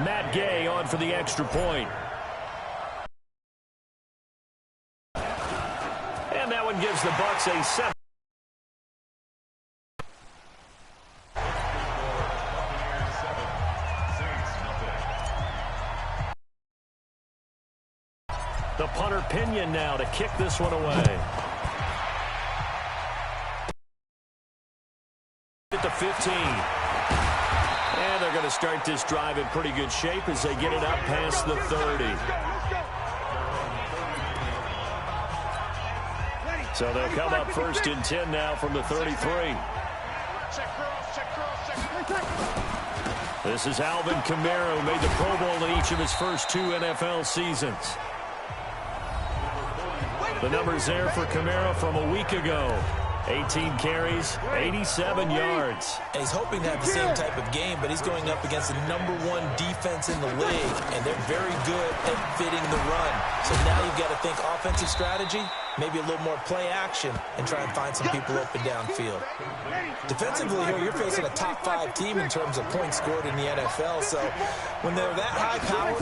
Matt Gay on for the extra point. And that one gives the Bucks a 7. The punter Pinion now to kick this one away. At the 15. And they're going to start this drive in pretty good shape as they get it up past the 30. So they'll come up first and 10 now from the 33. This is Alvin Kamara, who made the Pro Bowl in each of his first 2 NFL seasons. The numbers there for Kamara from a week ago. 18 carries, 87 yards. And he's hoping to have the same type of game, but he's going up against the #1 defense in the league, and they're very good at fitting the run. So now you've got to think offensive strategy, maybe a little more play action, and try and find some people open downfield. Defensively here, you're facing a top 5 team in terms of points scored in the NFL, so when they're that high-powered,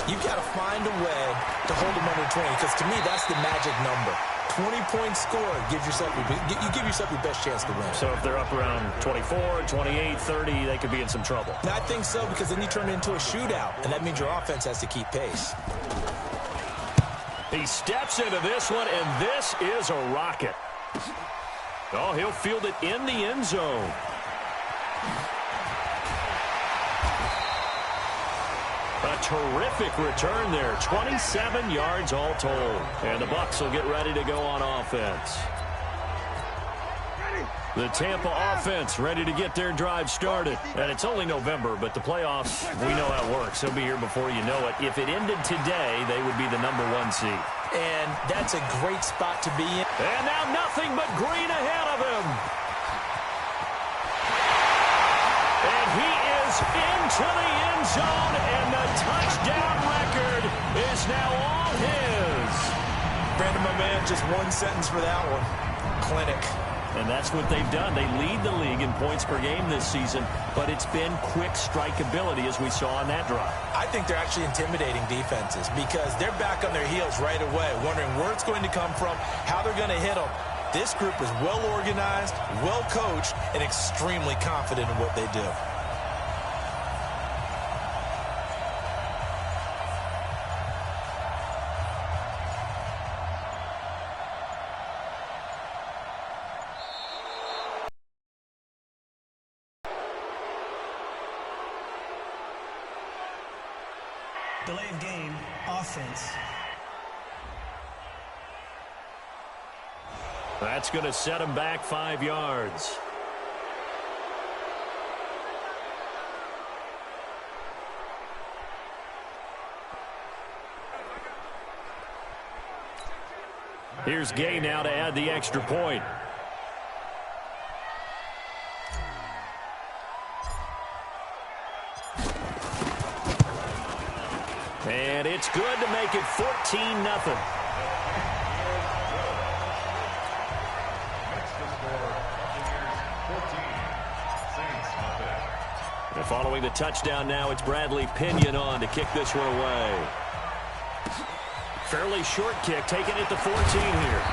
you've got to find a way to hold them under 20, because to me, that's the magic number. 20 points scored, you give yourself your best chance to win. So if they're up around 24, 28, 30, they could be in some trouble. I think so, because then you turn it into a shootout, and that means your offense has to keep pace. He steps into this one, and this is a rocket. Oh, he'll field it in the end zone. A terrific return there. 27 yards all told. And the Bucs will get ready to go on offense. The Tampa offense ready to get their drive started. And it's only November, but the playoffs, we know how it works. They'll be here before you know it. If it ended today, they would be the #1 seed. And that's a great spot to be in. And now nothing but green ahead of him. And he is into the end zone, and the touchdown record is now all his. Brandon, my man, just one sentence for that one. Clinic. And that's what they've done. They lead the league in points per game this season, but it's been quick strikeability as we saw on that drive. I think they're actually intimidating defenses because they're back on their heels right away, wondering where it's going to come from, how they're going to hit them. This group is well organized, well coached, and extremely confident in what they do. Delay of game, offense. That's going to set him back 5 yards. Here's Gay now to add the extra point. And it's good to make it 14-0. And following the touchdown now, it's Bradley Pinion on to kick this one away. Fairly short kick, taken at the 14 here.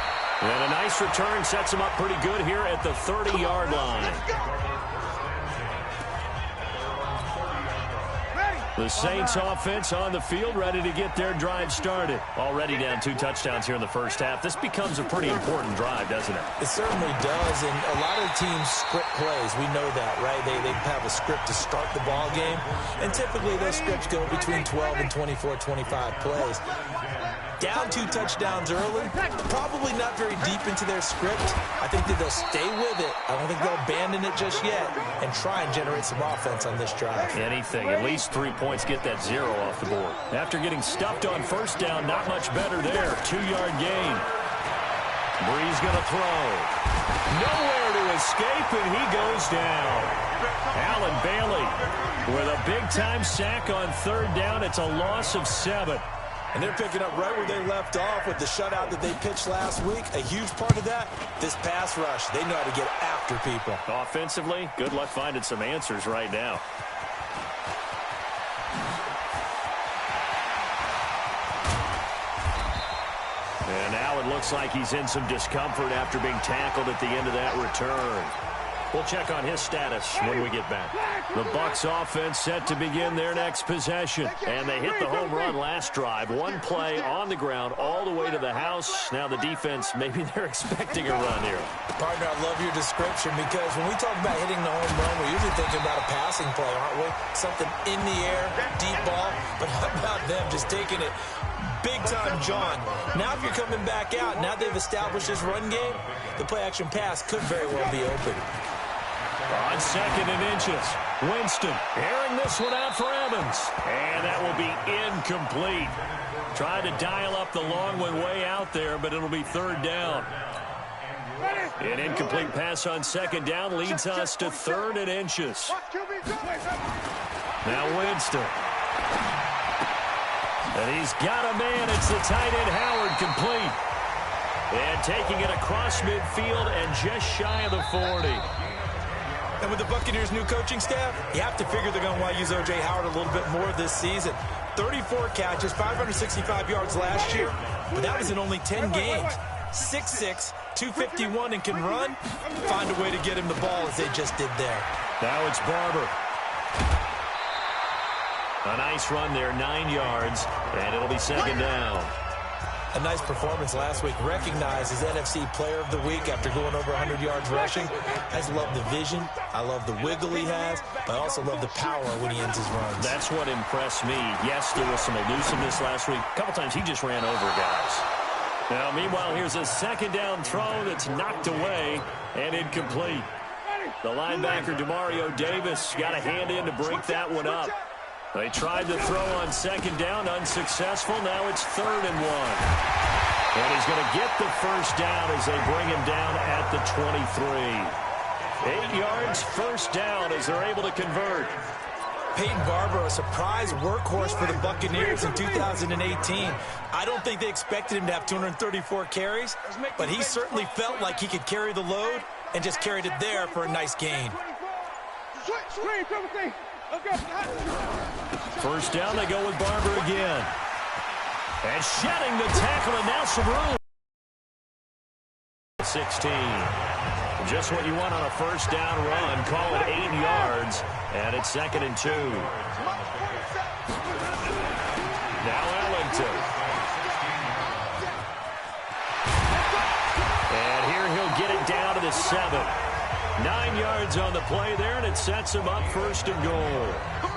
And a nice return sets him up pretty good here at the 30-yard line. The Saints offense on the field, ready to get their drive started. Already down 2 touchdowns here in the first half. This becomes a pretty important drive, doesn't it? It certainly does, and a lot of teams script plays. We know that, right? They have a script to start the ball game, and typically those scripts go between 12 and 24, 25 plays. Down 2 touchdowns early, probably not very deep into their script. I think that they'll stay with it. I don't think they'll abandon it just yet and try and generate some offense on this drive. Anything, at least 3 points, get that 0 off the board. After getting stuffed on first down, not much better there. 2-yard gain. Bree's going to throw. Nowhere to escape, and he goes down. Allen Bailey with a big-time sack on 3rd down. It's a loss of 7. And they're picking up right where they left off with the shutout that they pitched last week. A huge part of that, this pass rush. They know how to get after people. Offensively, good luck finding some answers right now. And now it looks like he's in some discomfort after being tackled at the end of that return. We'll check on his status when we get back. The Bucs offense set to begin their next possession. And they hit the home run last drive. One play on the ground all the way to the house. Now the defense, maybe they're expecting a run here. Partner, I love your description because when we talk about hitting the home run, we're usually thinking about a passing play, aren't we? Something in the air, deep ball. But how about them just taking it big-time John? Now if you're coming back out, now they've established this run game, the play-action pass could very well be open. On second and inches, Winston airing this one out for Evans. And that will be incomplete. Trying to dial up the long one way out there, but it'll be third down. An incomplete pass on second down leads us to third and inches. Now Winston. And he's got a man. It's the tight end Howard, complete. And taking it across midfield and just shy of the 40. And with the Buccaneers' new coaching staff, you have to figure they're going to want to use O.J. Howard a little bit more this season. 34 catches, 565 yards last year, but that was in only 10 games. 6'6", 251, and can run. Find a way to get him the ball as they just did there. Now it's Barber. A nice run there, 9 yards, and it'll be second down. A nice performance last week, recognized as NFC Player of the Week after going over 100 yards rushing. I just love the vision. I love the wiggle he has, but I also love the power when he ends his runs. That's what impressed me. Yes, there was some elusiveness last week. A couple times he just ran over guys. Now, meanwhile, here's a second down throw that's knocked away and incomplete. The linebacker, Demario Davis, got a hand in to break that one up. They tried to throw on second down, unsuccessful. Now it's 3rd and 1. And he's going to get the first down as they bring him down at the 23. 8 yards, first down as they're able to convert. Peyton Barber, a surprise workhorse for the Buccaneers in 2018. I don't think they expected him to have 234 carries, but he certainly felt like he could carry the load and just carried it there for a nice gain. First down, they go with Barber again. And shedding the tackle, and now some room. 16. Just what you want on a first down run. Call it 8 yards, and it's 2nd and 2. Now Ellington. And here he'll get it down to the 7. 9 yards on the play there, and it sets him up 1st and goal.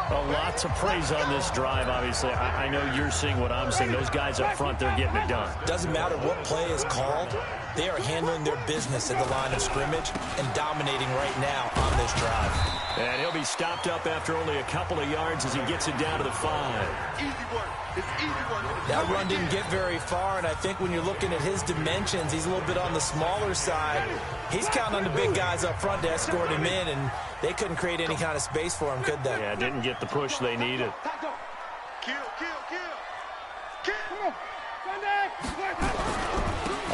Well, lots of praise on this drive, obviously. I know you're seeing what I'm seeing. Those guys up front, they're getting it done. Doesn't matter what play is called. They are handling their business at the line of scrimmage and dominating right now on this drive. And he'll be stopped up after only a couple of yards as he gets it down to the 5. Easy work. It's easy work. That run didn't get very far, and I think when you're looking at his dimensions, he's a little bit on the smaller side. He's counting on the big guys up front to escort him in, and they couldn't create any kind of space for him, could they? Yeah, didn't get the push they needed. Kill.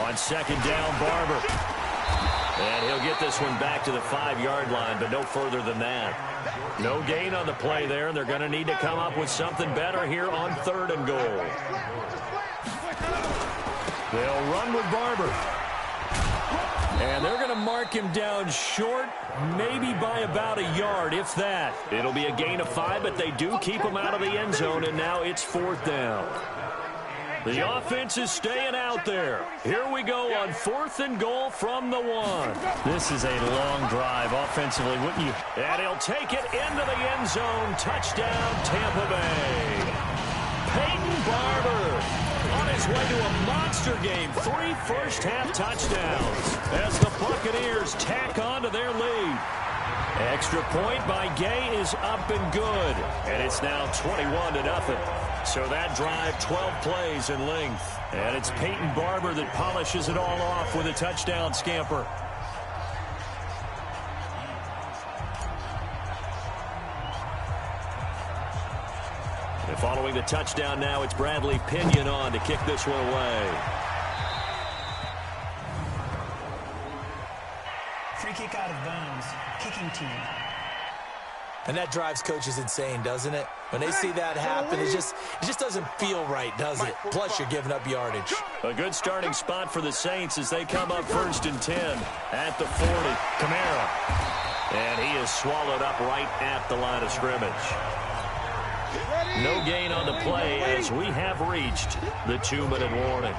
On second down, Barber. And he'll get this one back to the 5-yard line, but no further than that. No gain on the play there, and they're going to need to come up with something better here on 3rd and goal. They'll run with Barber. And they're going to mark him down short, maybe by about a yard, if that. It'll be a gain of 5, but they do keep him out of the end zone, and now it's 4th down. The offense is staying out there. Here we go on 4th and goal from the 1. This is a long drive offensively, wouldn't you? And he'll take it into the end zone. Touchdown, Tampa Bay. Peyton Barber on his way to a monster game. 3 first-half touchdowns as the Buccaneers tack on to their lead. Extra point by Gay is up and good. And it's now 21-0. So that drive, 12 plays in length. And it's Peyton Barber that polishes it all off with a touchdown scamper. And following the touchdown now, it's Bradley Pinion on to kick this one away. Free kick out of bounds. Kicking team. And that drives coaches insane, doesn't it? When they see that happen, it just doesn't feel right, does it? Plus, you're giving up yardage. A good starting spot for the Saints as they come up 1st and 10 at the 40. Kamara. And he is swallowed up right at the line of scrimmage. No gain on the play as we have reached the 2-minute warning.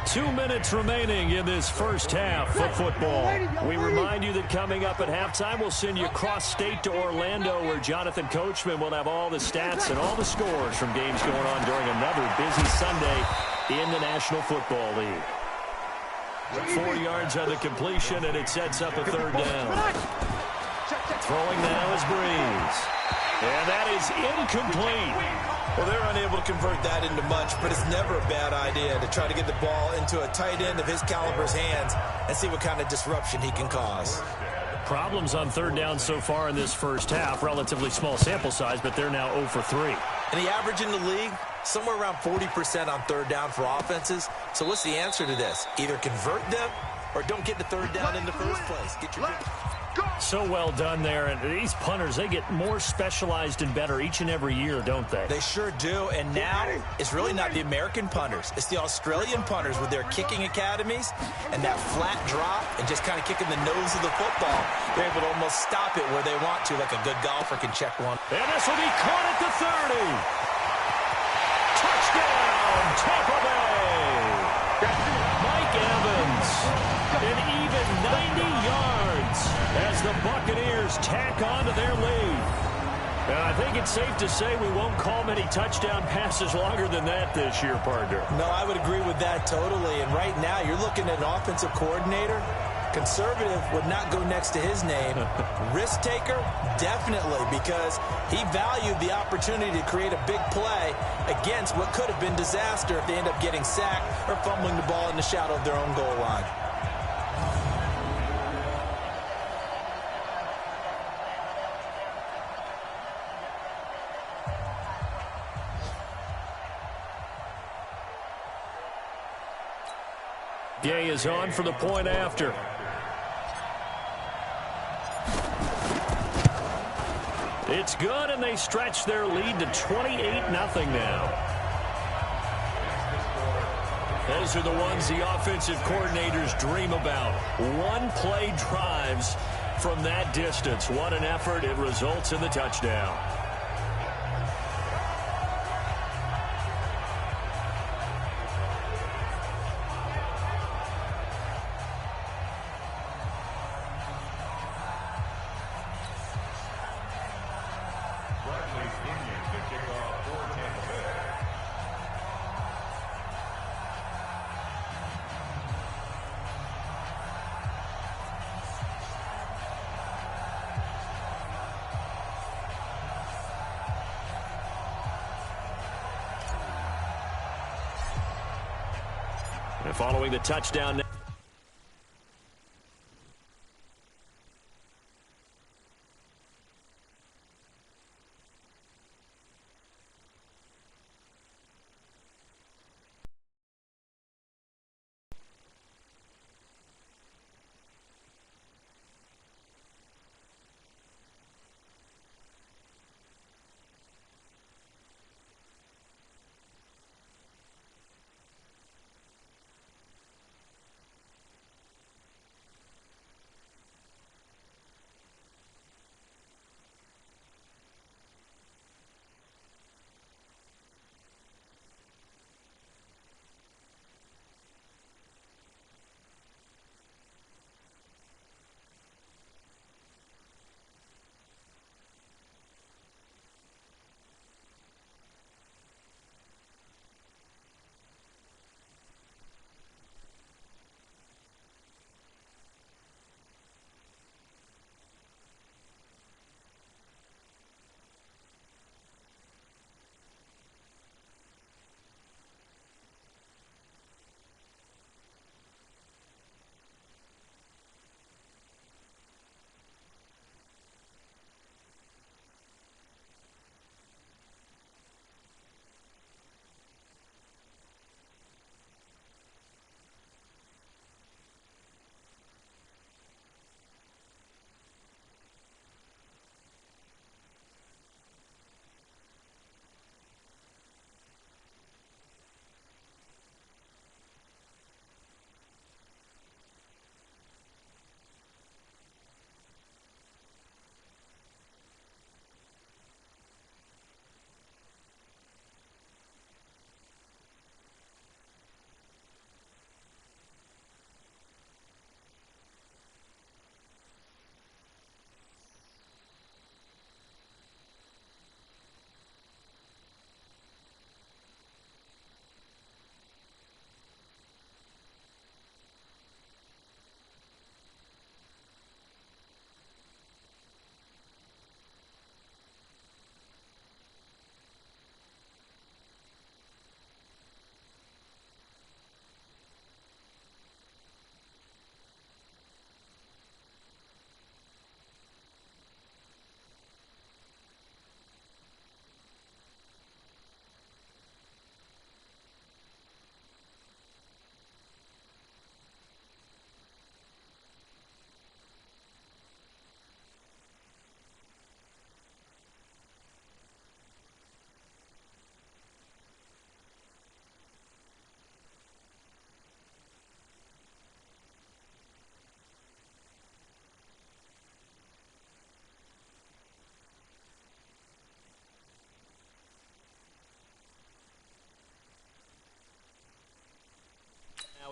2 minutes remaining in this first half of football. We remind you that coming up at halftime, we'll send you cross-state to Orlando, where Jonathan Coachman will have all the stats and all the scores from games going on during another busy Sunday in the National Football League. 4 yards on the completion, and it sets up a 3rd down. Throwing now is Breeze. And that is incomplete. Well, they're unable to convert that into much, but it's never a bad idea to try to get the ball into a tight end of his caliber's hands and see what kind of disruption he can cause. Problems on 3rd down so far in this first half. Relatively small sample size, but they're now 0 for 3. And the average in the league, somewhere around 40% on 3rd down for offenses. So what's the answer to this? Either convert them or don't get the 3rd down in the first place. Get your... So well done there. And these punters, they get more specialized and better each and every year, don't they? They sure do. And now it's really not the American punters. It's the Australian punters with their kicking academies and that flat drop and just kind of kicking the nose of the football. They're able to almost stop it where they want to, like a good golfer can check one. And this will be caught at the 30. Touchdown, Tampa Bay. Mike Evans, an even 90 yards as the Buccaneers tack on to their lead. And I think it's safe to say we won't call many touchdown passes longer than that this year, partner. No, I would agree with that totally. And right now, you're looking at an offensive coordinator. Conservative would not go next to his name. Risk taker, definitely, because he valued the opportunity to create a big play against what could have been disaster if they end up getting sacked or fumbling the ball in the shadow of their own goal line. Gay is on for the point after. It's good, and they stretch their lead to 28-0 now. Those are the ones the offensive coordinators dream about. One-play drives from that distance. What an effort. It results in the touchdown. And following the touchdown.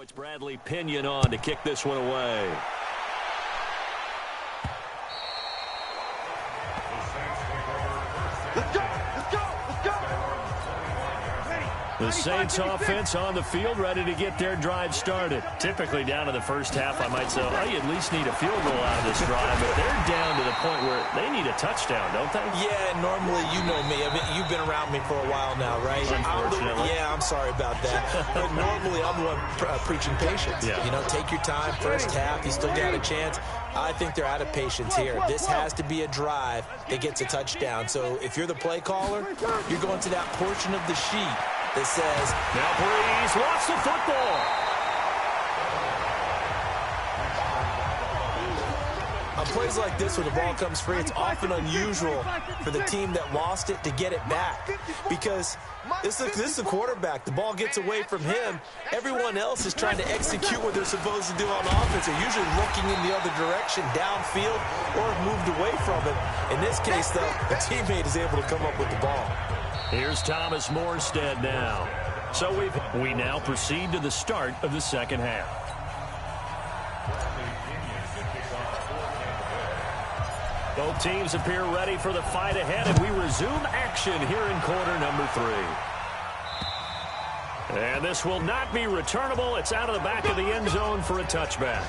It's Bradley Pinion on to kick this one away. Let's go! Let's go! Let's go! The Saints offense on the field, ready to get their drive started. Typically down to the first half, I might say, oh, you at least need a field goal out of this drive, but they're down to the point where they need a touchdown, don't they? Yeah, normally, you know me. I mean, you've been around me for a while now, right? Unfortunately. I'm sorry about that. But normally, I'm the one preaching patience. Yeah. You know, take your time. First half, you still got a chance. I think they're out of patience here. This has to be a drive that gets a touchdown. So if you're the play caller, you're going to that portion of the sheet that says, now Breeze lost the football. On plays like this where the ball comes free, it's often unusual for the team that lost it to get it back. Because this is the quarterback. The ball gets away from him. Everyone else is trying to execute what they're supposed to do on offense. They're usually looking in the other direction, downfield, or have moved away from it. In this case, though, the teammate is able to come up with the ball. Here's Thomas Morstead now. So we now proceed to the start of the second half. Both teams appear ready for the fight ahead, and we resume action here in quarter number 3. And this will not be returnable. It's out of the back of the end zone for a touchback.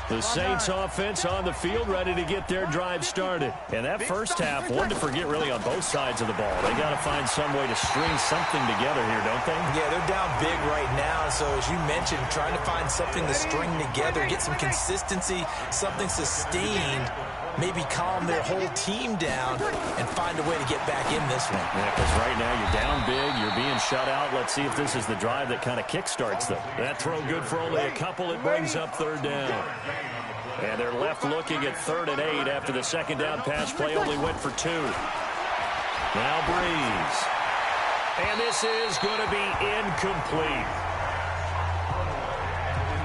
The Saints offense on the field, ready to get their drive started. And that first half, one to forget really on both sides of the ball. They got to find some way to string something together here, don't they? Yeah, they're down big right now. So as you mentioned, trying to find something to string together, get some consistency, something sustained, maybe calm their whole team down and find a way to get back in this one. Yeah, because right now you're down big, you're being shut out. Let's see if this is the drive that kind of kickstarts them. That throw good for only a couple. It brings up third down. And they're left looking at 3rd and 8 after the second down pass play only went for 2. Now Breeze. And this is going to be incomplete.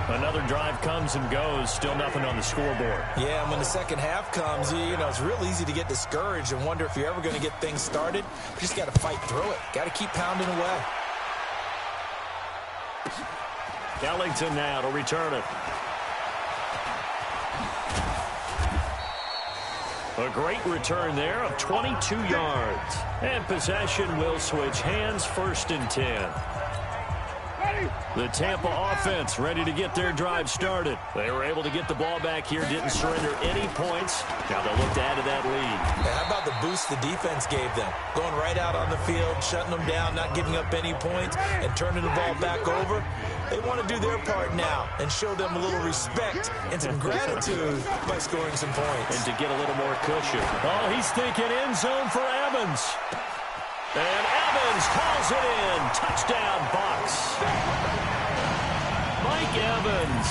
Another drive comes and goes, still nothing on the scoreboard. Yeah, and when the second half comes, you know, it's real easy to get discouraged and wonder if you're ever going to get things started. You just got to fight through it. Got to keep pounding away. Ellington now to return it. A great return there of 22 yards. And possession will switch hands, 1st and 10. The Tampa offense ready to get their drive started. They were able to get the ball back here, didn't surrender any points. Now they'll look to add to that lead. Yeah, how about the boost the defense gave them? Going right out on the field, shutting them down, not giving up any points, and turning the ball back over. They want to do their part now and show them a little respect and some gratitude by scoring some points. And to get a little more cushion. Oh, he's thinking end zone for Evans. And Evans hauls it in. Touchdown, Bucs. Mike Evans.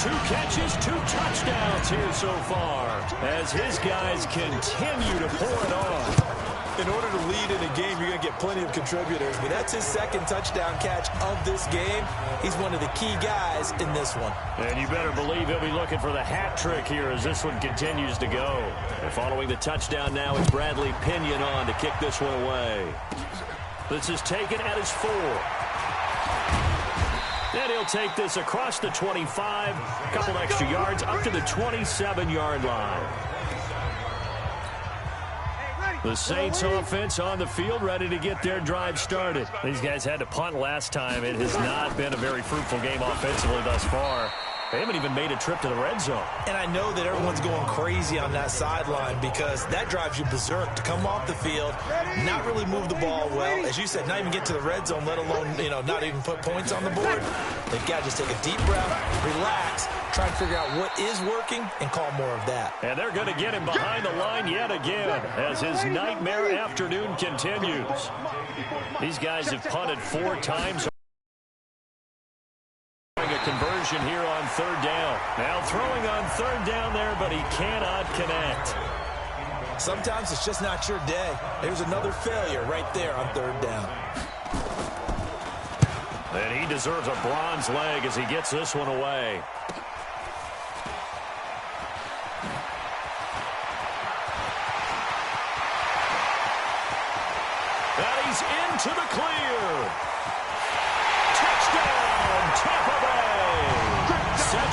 2 catches, 2 touchdowns here so far as his guys continue to pour it on. In order to lead in a game, you're going to get plenty of contributors, but that's his 2nd touchdown catch of this game. He's one of the key guys in this one. And you better believe he'll be looking for the hat trick here as this one continues to go. And following the touchdown now, it's Bradley Pinion on to kick this one away. This is taken at his 4. And he'll take this across the 25, a couple extra yards up to the 27-yard line. The Saints offense on the field, ready to get their drive started. These guys had to punt last time. It has not been a very fruitful game offensively thus far. They haven't even made a trip to the red zone. And I know that everyone's going crazy on that sideline because that drives you berserk to come off the field, not really move the ball well. As you said, not even get to the red zone, let alone, you know, not even put points on the board. They've got to just take a deep breath, relax, try and figure out what is working and call more of that. And they're going to get him behind the line yet again as his nightmare afternoon continues. These guys have punted 4 times. Conversion here on 3rd down. Now throwing on 3rd down there, but he cannot connect. Sometimes it's just not your day. There's another failure right there on 3rd down. And he deserves a bronze leg as he gets this one away. And he's into the clear. Touchdown!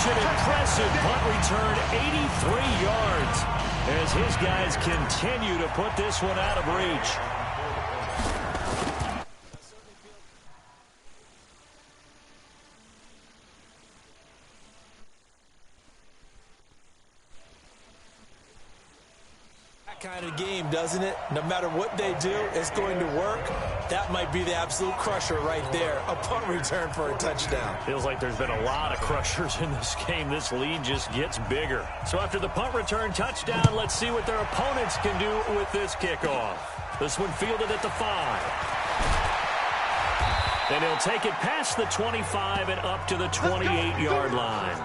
That's an impressive punt return, 83 yards, as his guys continue to put this one out of reach. Kind of game, doesn't it? No matter what they do, it's going to work. That might be the absolute crusher right there. A punt return for a touchdown. Feels like there's been a lot of crushers in this game. This lead just gets bigger. So after the punt return touchdown, let's see what their opponents can do with this kickoff. This one fielded at the 5. And he'll take it past the 25 and up to the 28-yard line.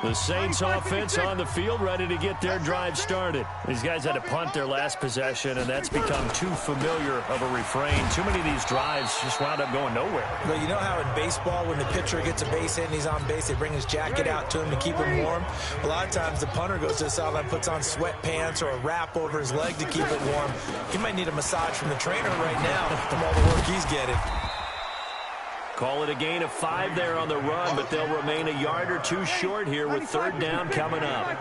The Saints offense on the field, ready to get their drive started. These guys had to punt their last possession, and that's become too familiar of a refrain. Too many of these drives just wound up going nowhere. Well, you know how in baseball, when the pitcher gets a base hit and he's on base, they bring his jacket out to him to keep him warm? A lot of times the punter goes to the sideline, puts on sweatpants or a wrap over his leg to keep it warm. He might need a massage from the trainer right now from all the work he's getting. Call it a gain of 5 there on the run, but they'll remain a yard or two short here with third down coming up.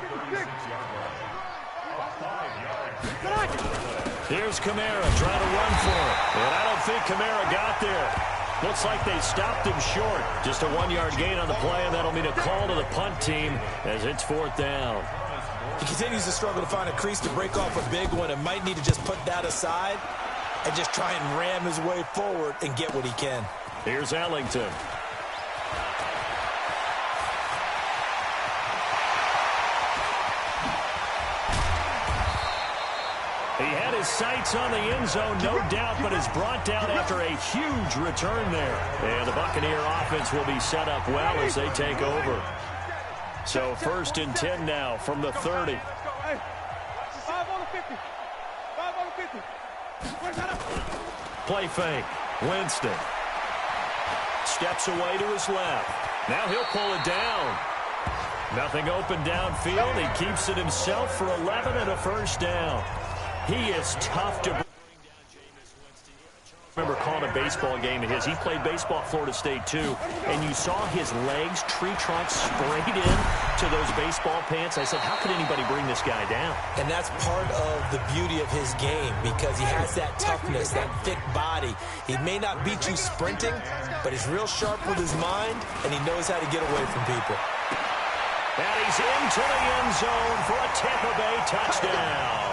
Here's Kamara trying to run for it. And I don't think Kamara got there. Looks like they stopped him short. Just a 1-yard gain on the play, and that'll mean a call to the punt team as it's fourth down. He continues to struggle to find a crease to break off a big one and might need to just put that aside and just try and ram his way forward and get what he can. Here's Ellington. He had his sights on the end zone, no doubt, but is brought down after a huge return there. And the Buccaneer offense will be set up well as they take over. So first and 10 now from the 30. 5 on the 50. 5 on the 50. Play fake. Winston. Steps away to his left. Now he'll pull it down. Nothing open downfield. He keeps it himself for 11 and a first down. He is tough to bring down. Jameis Winston. I remember calling a baseball game of his. He played baseball at Florida State too, and you saw his legs, tree trunks sprayed in to those baseball pants. I said, how could anybody bring this guy down? And that's part of the beauty of his game because he has that toughness, that thick body. He may not beat you sprinting, but he's real sharp with his mind, and he knows how to get away from people. And he's into the end zone for a Tampa Bay touchdown.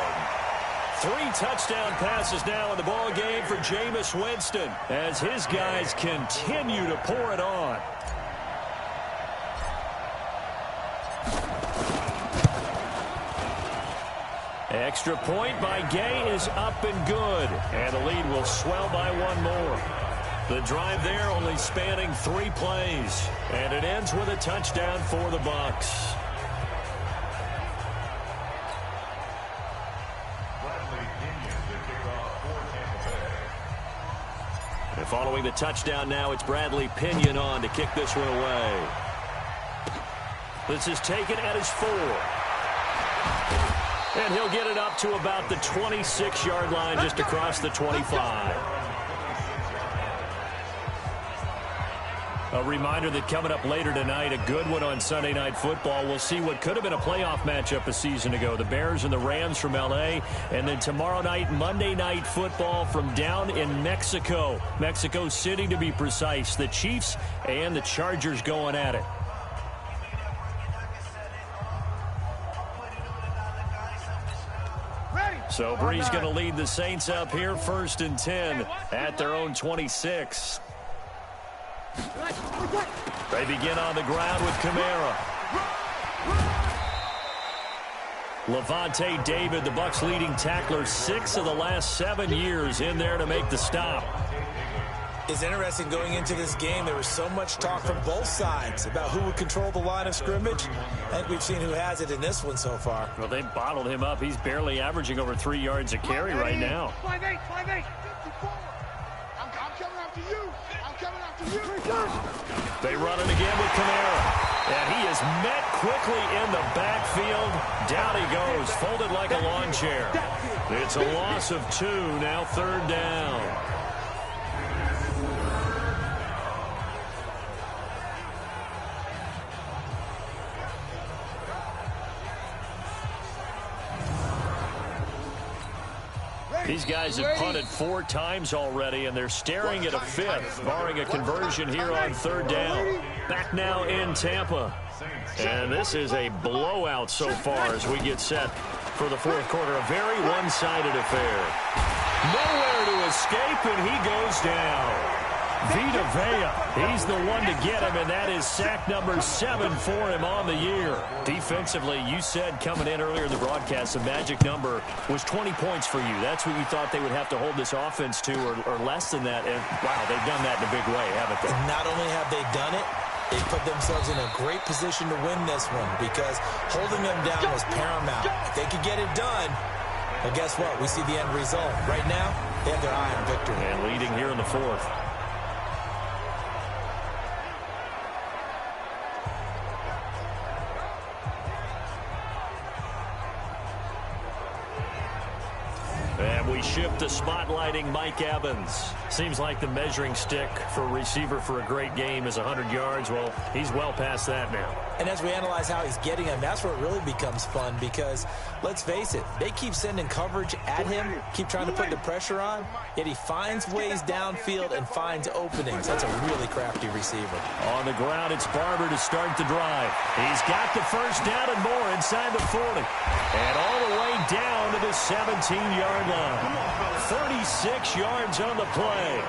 3 touchdown passes now in the ball game for Jameis Winston as his guys continue to pour it on. Extra point by Gay is up and good, and the lead will swell by 1 more. The drive there only spanning 3 plays, and it ends with a touchdown for the Bucs. And following the touchdown now, it's Bradley Pinion on to kick this one away. This is taken at his 4. And he'll get it up to about the 26-yard line just across the 25. A reminder that coming up later tonight, a good one on Sunday Night Football. We'll see what could have been a playoff matchup a season ago. The Bears and the Rams from L.A. And then tomorrow night, Monday Night Football from down in Mexico. Mexico City, to be precise. The Chiefs and the Chargers going at it. So Brees going to lead the Saints up here, first and 10 at their own 26. They begin on the ground with Kamara. Levante David, the Bucs leading tackler, 6 of the last 7 years in there to make the stop. It's interesting going into this game. There was so much talk from both sides about who would control the line of scrimmage. I think we've seen who has it in this one so far. Well, they bottled him up. He's barely averaging over 3 yards a carry right now. 5-8. I'm coming after you. I'm coming after you. They run it again with Kamara. And he is met quickly in the backfield. Down he goes, folded like a lawn chair. It's a loss of 2, now third down. These guys have punted 4 times already, and they're staring at a 5th, barring a conversion here on 3rd down. Back now in Tampa. And this is a blowout so far as we get set for the 4th quarter. A very one-sided affair. Nowhere to escape, and he goes down. Vita Vea, he's the one to get him, and that is sack number 7 for him on the year. Defensively, you said coming in earlier in the broadcast, the magic number was 20 points for you. That's what you thought they would have to hold this offense to, or less than that. And, wow, they've done that in a big way, haven't they? Not only have they done it, they put themselves in a great position to win this one because holding them down was paramount. If they could get it done, well, guess what? We see the end result. Right now, they have their eye on victory. And leading here in the 4th. And we shift to spotlighting Mike Evans. Seems like the measuring stick for a receiver for a great game is 100 yards. Well, he's well past that now. And as we analyze how he's getting them, that's where it really becomes fun because, let's face it, they keep sending coverage at him, keep trying to put the pressure on, yet he finds ways downfield and finds openings. That's a really crafty receiver. On the ground, it's Barber to start the drive. He's got the first down and more inside the 40. And all the way down to the 17-yard line. 36 yards on the play.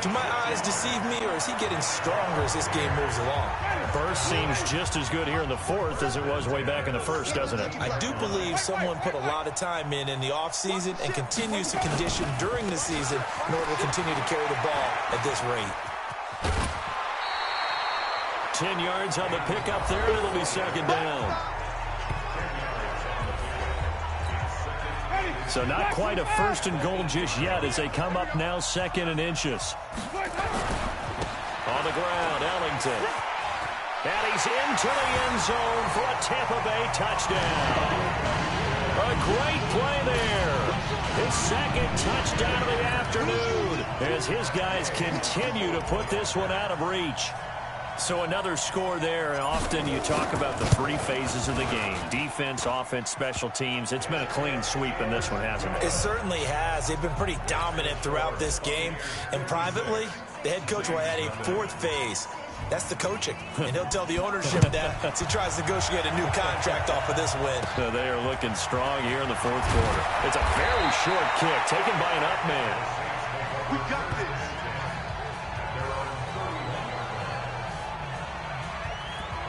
Do my eyes deceive me, or is he getting stronger as this game moves along? Burst seems just as good here in the 4th as it was way back in the 1st, doesn't it? I do believe someone put a lot of time in the offseason and continues to condition during the season in order to continue to carry the ball at this rate. 10 yards on the pickup there, and it'll be 2nd down. So not quite a 1st and goal just yet as they come up now 2nd and inches. On the ground, Ellington. And he's into the end zone for a Tampa Bay touchdown. A great play there. His 2nd touchdown of the afternoon as his guys continue to put this one out of reach. So another score there, and often you talk about the 3 phases of the game. Defense, offense, special teams. It's been a clean sweep in this one, hasn't it? It certainly has. They've been pretty dominant throughout this game. And privately, the head coach will add a 4th phase. That's the coaching. And he'll tell the ownership that as he tries to negotiate a new contract off of this win. So they are looking strong here in the 4th quarter. It's a very short kick taken by an up man. We got this.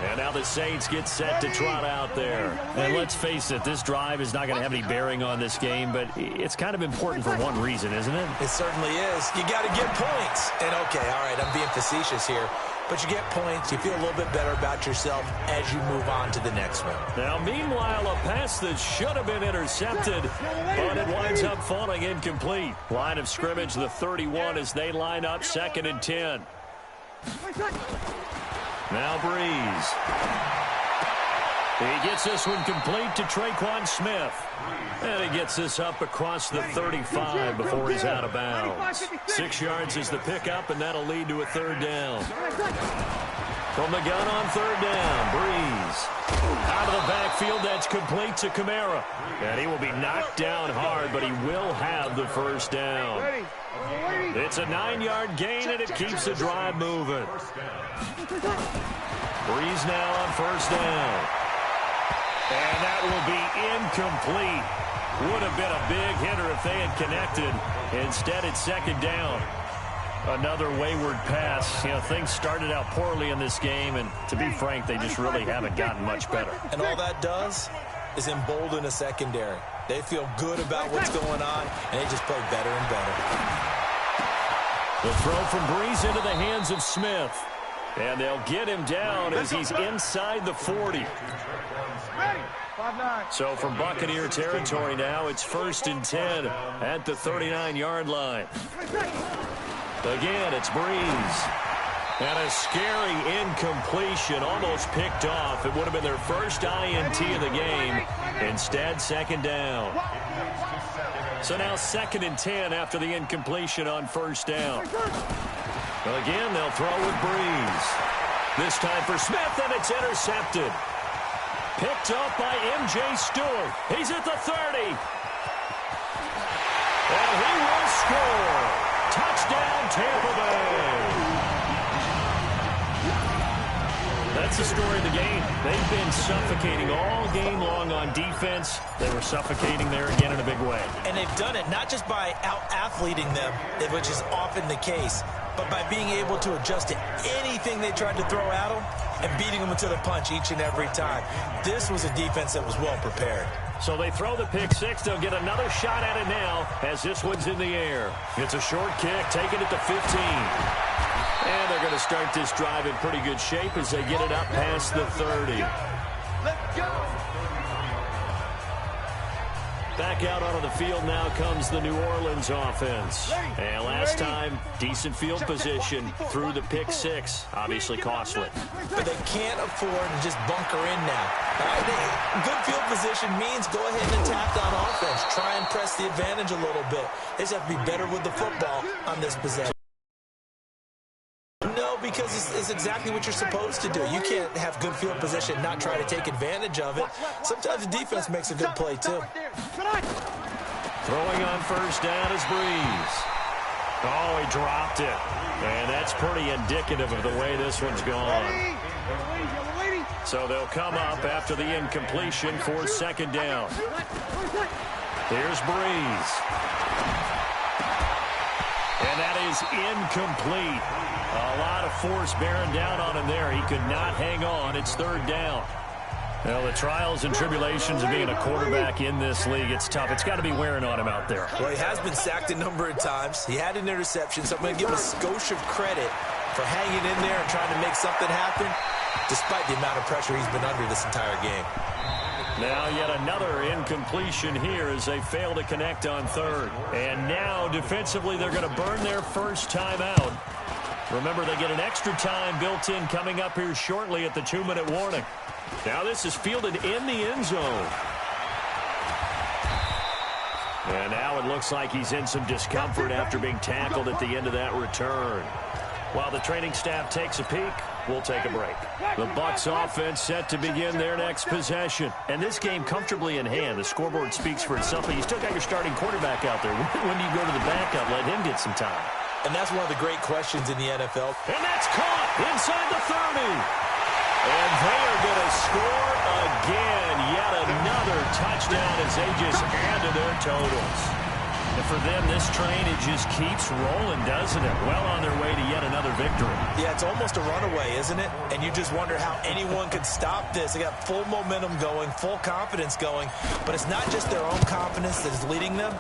And now the Saints get set to trot out there. And let's face it, this drive is not going to have any bearing on this game, but it's kind of important for one reason, isn't it? It certainly is. You got to get points. And, okay, all right, I'm being facetious here. But you get points, you feel a little bit better about yourself as you move on to the next one. Now, meanwhile, a pass that should have been intercepted, but it winds up falling incomplete. Line of scrimmage, the 31 as they line up 2nd and 10. Now Breeze. He gets this one complete to Traquan Smith. And he gets this up across the 35 before he's out of bounds. 6 yards is the pickup, and that'll lead to a 3rd down. From the gun on 3rd down, Breeze. Out of the backfield, that's complete to Kamara. And he will be knocked down hard, but he will have the 1st down. It's a 9-yard gain, and it keeps the drive moving. Breeze now on 1st down. And that will be incomplete. Would have been a big hitter if they had connected. Instead, it's 2nd down. Another wayward pass. You know, things started out poorly in this game, and to be frank, they just really haven't gotten much better. And all that does is embolden a secondary. They feel good about what's going on, and they just play better and better. The throw from Breeze into the hands of Smith. And they'll get him down as he's inside the 40. So from Buccaneer territory now, it's 1st and 10 at the 39-yard line. Again, it's Breeze. And a scary incompletion, almost picked off. It would have been their first INT of the game. Instead, 2nd down. So now 2nd and 10 after the incompletion on 1st down. Well, again, they'll throw with Breeze. This time for Smith, and it's intercepted. Picked up by M.J. Stewart. He's at the 30. And he will score. Touchdown, Tampa Bay. That's the story of the game. They've been suffocating all game long on defense. They were suffocating there again in a big way. And they've done it not just by out-athleting them, which is often the case, but by being able to adjust to anything they tried to throw at them and beating them to the punch each and every time. This was a defense that was well prepared. So they throw the pick six. They'll get another shot at it now as this one's in the air. It's a short kick, taking it to 15. And they're going to start this drive in pretty good shape as they get it up past the 30. Let's go. Back out onto the field now comes the New Orleans offense. And last time, decent field position through the pick six. Obviously costly. But they can't afford to just bunker in now. Good field position means go ahead and attack on offense. Try and press the advantage a little bit. They just have to be better with the football on this possession. No, because it's exactly what you're supposed to do. You can't have good field position and not try to take advantage of it. Sometimes the defense makes a good play, too. Throwing on first down is Breeze. Oh, he dropped it. And that's pretty indicative of the way this one's gone. So they'll come up after the incompletion for second down. Here's Breeze. And that is incomplete. A lot of force bearing down on him there. He could not hang on. It's third down. Well, the trials and tribulations of being a quarterback in this league, it's tough. It's got to be wearing on him out there. Well, he has been sacked a number of times. He had an interception, so I'm going to give him a skosh of credit for hanging in there and trying to make something happen, despite the amount of pressure he's been under this entire game. Now yet another incompletion here as they fail to connect on third. And now defensively they're going to burn their first time out. Remember, they get an extra time built in coming up here shortly at the 2-minute warning. Now this is fielded in the end zone. And now it looks like he's in some discomfort after being tackled at the end of that return. While the training staff takes a peek, we'll take a break. The Bucs offense set to begin their next possession. And this game comfortably in hand. The scoreboard speaks for itself, but you still got your starting quarterback out there. When do you go to the backup? Let him get some time. And that's one of the great questions in the NFL. And that's caught inside the 30. And they are going to score again. Yet another touchdown as they just add to their totals. And for them, this train, it just keeps rolling, doesn't it? Well on their way to yet another victory. Yeah, it's almost a runaway, isn't it? And you just wonder how anyone could stop this. They got full momentum going, full confidence going. But it's not just their own confidence that is leading them.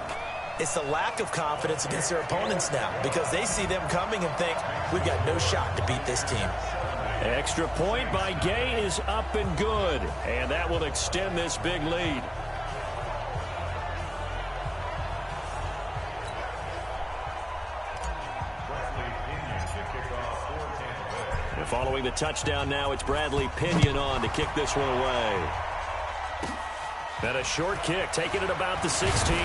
It's the lack of confidence against their opponents now because they see them coming and think, we've got no shot to beat this team. Extra point by Gay is up and good. And that will extend this big lead. And following the touchdown now, it's Bradley Pinion on to kick this one away. And a short kick, taking it about the 16.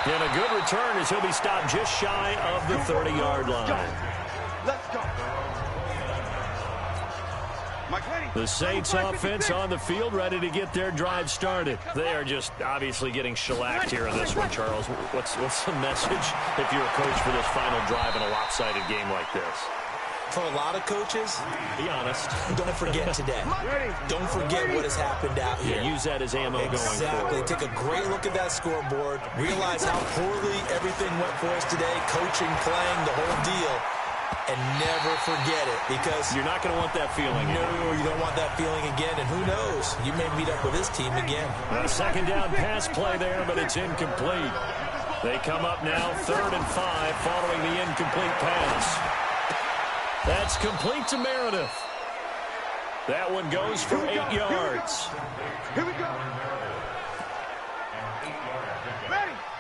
And a good return as he'll be stopped just shy of the 30-yard line. Let's go. The Saints offense on the field, ready to get their drive started. They are just obviously getting shellacked here in this one, Charles. What's the message if you're a coach for this final drive in a lopsided game like this? For a lot of coaches, be honest. Don't forget today. Don't forget what has happened out here. Yeah, use that as ammo going forward. Take a great look at that scoreboard. Realize how poorly everything went for us today. Coaching, playing, the whole deal. And never forget it because you're not going to want that feeling. No, you don't want that feeling again. And who knows? You may meet up with this team again. A second down pass play there, but it's incomplete. They come up now 3rd and 5 following the incomplete pass. That's complete to Meredith. That one goes for 8 yards. Here we go.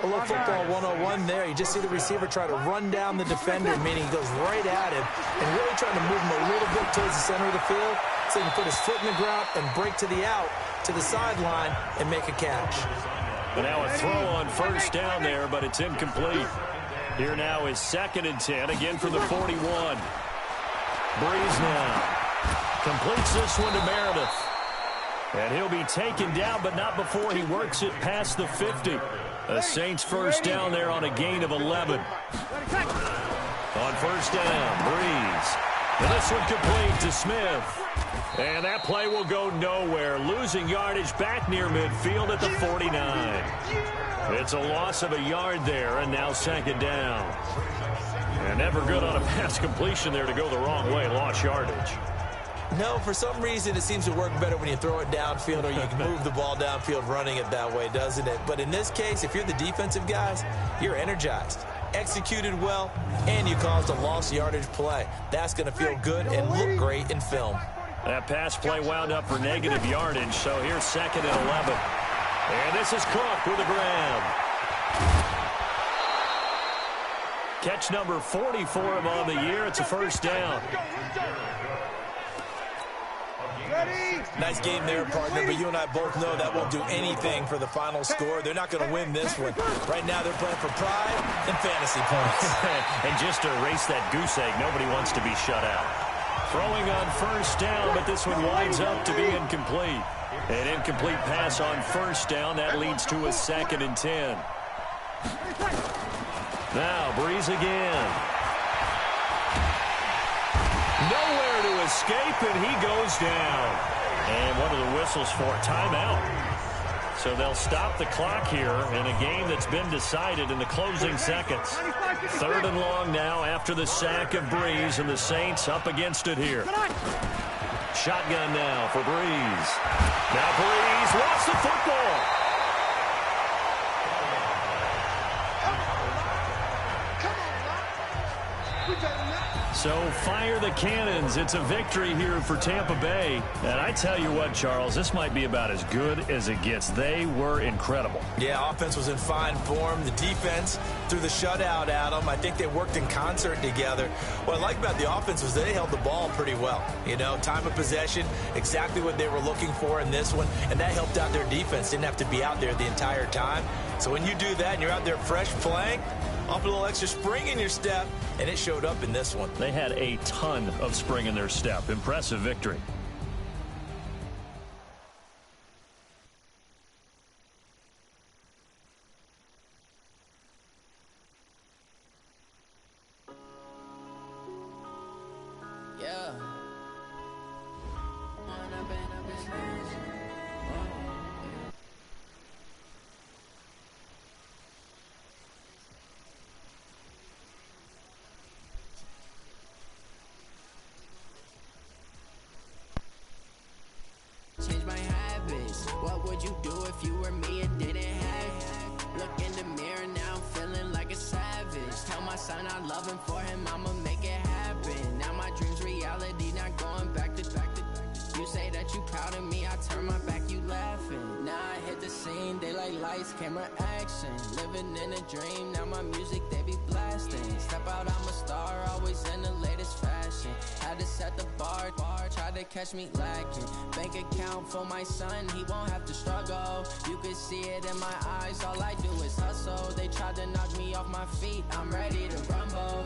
A little football 101 there. You just see the receiver try to run down the defender, meaning he goes right at him and really trying to move him a little bit towards the center of the field so he can put his foot in the ground and break to the out, to the sideline, and make a catch. But now a throw on first down there, but it's incomplete. Here now is 2nd and 10, again from the 41. Breeze now completes this one to Meredith. And he'll be taken down, but not before he works it past the 50. The Saints first down there on a gain of 11. On first down, Breeze. And this one complete to Smith. And that play will go nowhere, losing yardage back near midfield at the 49. It's a loss of a yard there, and now second down. And never good on a pass completion there to go the wrong way, lost yardage. No, for some reason it seems to work better when you throw it downfield or you can move the ball downfield running it that way, doesn't it? But in this case, if you're the defensive guys, you're energized, executed well, and you caused a lost yardage play. That's going to feel good and look great in film. That pass play wound up for negative yardage, so here's second and 11. And this is Cook with a grab. Catch number 40 for him on the year. It's a first down. Nice game there, partner, but you and I both know that won't do anything for the final score. They're not going to win this one. Right now they're playing for pride and fantasy points. And just to erase that goose egg, nobody wants to be shut out. Throwing on first down, but this one winds up to be incomplete. An incomplete pass on first down. That leads to a second and 10. Now Breeze again. Nowhere to escape, and he goes down. And what are the whistles for? Timeout. So they'll stop the clock here in a game that's been decided in the closing seconds. Third and long now after the sack of Breeze, and the Saints up against it here. Shotgun now for Breeze. Now Breeze lost the football. So fire the cannons. It's a victory here for Tampa Bay. And I tell you what, Charles, this might be about as good as it gets. They were incredible. Yeah, offense was in fine form. The defense threw the shutout at them. I think they worked in concert together. What I like about the offense was they held the ball pretty well. You know, time of possession, exactly what they were looking for in this one. And that helped out their defense. Didn't have to be out there the entire time. So when you do that and you're out there fresh playing, off a little extra spring in your step, and it showed up in this one. They had a ton of spring in their step. Impressive victory. Yeah. Change my habits. What would you do if you were me and didn't have it? Look in the mirror now, I'm feeling like a savage. Tell my son I love him, for him I'ma make it happen. Now my dream's reality, not going back to back to back. You say that you proud of me, I turn my back, you laughing. Now I hit the scene, daylight lights, camera action. Living in a dream, now my music they be blasting. Step out, I'm a star, always in the latest fashion. Had to set the bar, try to catch me lacking. Bank account for my son, he won't have to struggle. You can see it in my eyes, all I do is hustle. They tried to knock me off my feet, I'm ready to rumble.